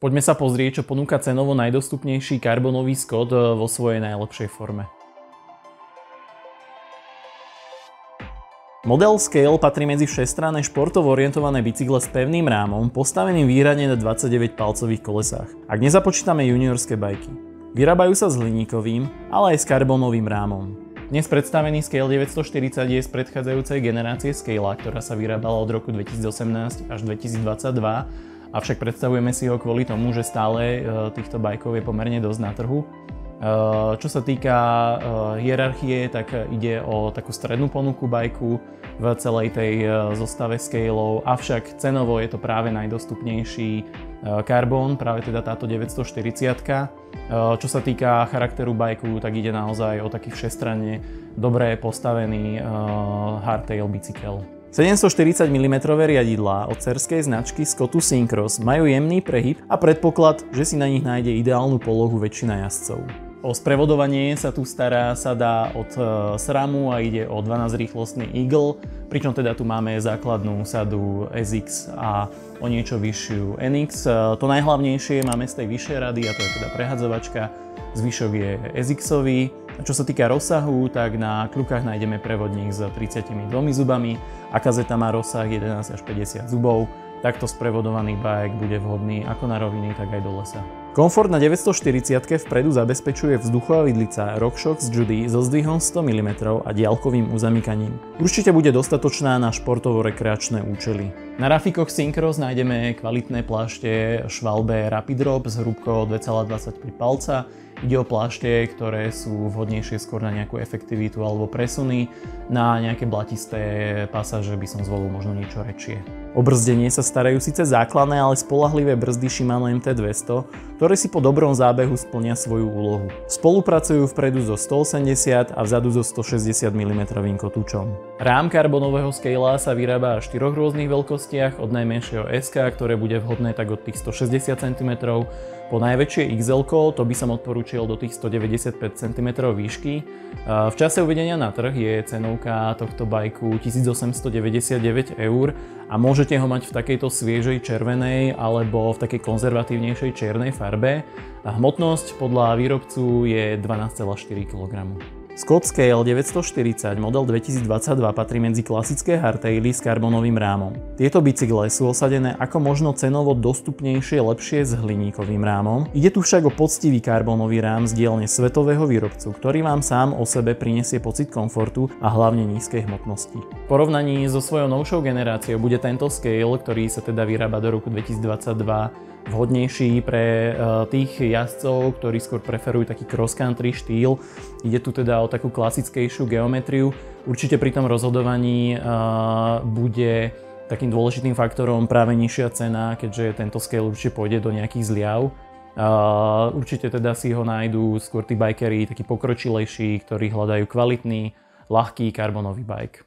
Poďme sa pozrieť, čo ponúka cenovo najdostupnejší karbonový Scott vo svojej najlepšej forme. Model Scale patrí medzi všestranné športovo orientované bicykle s pevným rámom, postaveným výhradne na 29-palcových kolesách, ak nezapočítame juniorské bajky. Vyrábajú sa s hliníkovým, ale aj s karbonovým rámom. Dnes predstavený Scale 940 je z predchádzajúcej generácie Scalea, ktorá sa vyrábala od roku 2018 až 2022, avšak predstavujeme si ho kvôli tomu, že stále týchto bajkov je pomerne dosť na trhu. Čo sa týka hierarchie, tak ide o takú strednú ponuku bajku v celej tej zostave Scaleov, avšak cenovo je to práve najdostupnejší karbon, práve teda táto 940. Čo sa týka charakteru bajku, tak ide naozaj o taký všestranne dobre postavený hardtail bicykel. 740 mm riadidlá od dcérskej značky Scottu Syncross majú jemný prehyb a predpoklad, že si na nich nájde ideálnu polohu väčšina jazdcov. O sprevodovanie sa tu stará sada od SRAMu a ide o 12-rýchlostný Eagle, pričom teda tu máme základnú sadu SX a o niečo vyššiu NX. To najhlavnejšie máme z tej vyššej rady a to je teda prehadzovačka, zvyšok je SX-ový. Čo sa týka rozsahu, tak na kľukách nájdeme prevodník s 32 zubami a kazeta má rozsah 11 až 50 zubov. Takto sprevodovaný bike bude vhodný ako na roviny, tak aj do lesa. Komfort na 940-ke vpredu zabezpečuje vzduchová vidlica RockShox Judy so zdvihom 100 mm a diaľkovým uzamykaním. Určite bude dostatočná na športovo-rekreačné účely. Na rafikoch Syncross nájdeme kvalitné plášte Schwalbe Rapid Drop s hrúbkou 2,25 palca. Ide o plášte, ktoré sú vhodnejšie skôr na nejakú efektivitu alebo presuny. Na nejaké blatisté pasáže by som zvolil možno niečo väčšie. O brzdenie sa starajú síce základné, ale spoľahlivé brzdy Shimano MT200, ktoré si po dobrom zábehu splnia svoju úlohu. Spolupracujú vpredu so 180 a vzadu so 160 mm kotúčom. Rám karbonového Scalea sa vyrába v 4 rôznych veľkostiach, od najmenšieho SK, ktoré bude vhodné tak od tých 160 cm, po najväčšie XL, to by som odporúčil do tých 195 cm výšky. V čase uvedenia na trh je cenovka tohto bajku 1899 € a môžete ho mať v takejto sviežej červenej alebo v takej konzervatívnejšej čiernej farbe. Hmotnosť podľa výrobcu je 12,4 kg. Scott Scale 940 model 2022 patrí medzi klasické hardtaily s karbonovým rámom. Tieto bicykle sú osadené ako možno cenovo dostupnejšie lepšie s hliníkovým rámom. Ide tu však o poctivý karbonový rám z dielne svetového výrobcu, ktorý vám sám o sebe prinesie pocit komfortu a hlavne nízkej hmotnosti. V porovnaní so svojou novšou generáciou bude tento Scale, ktorý sa teda vyrába do roku 2022, vhodnejší pre tých jazdcov, ktorí skôr preferujú taký cross-country štýl. Ide tu teda o takú klasickejšiu geometriu. Určite pri tom rozhodovaní bude takým dôležitým faktorom práve nižšia cena, keďže tento Scale určite pôjde do nejakých zliav. Určite teda si ho nájdú skôr tí bikery, takí pokročilejší, ktorí hľadajú kvalitný, ľahký karbonový bike.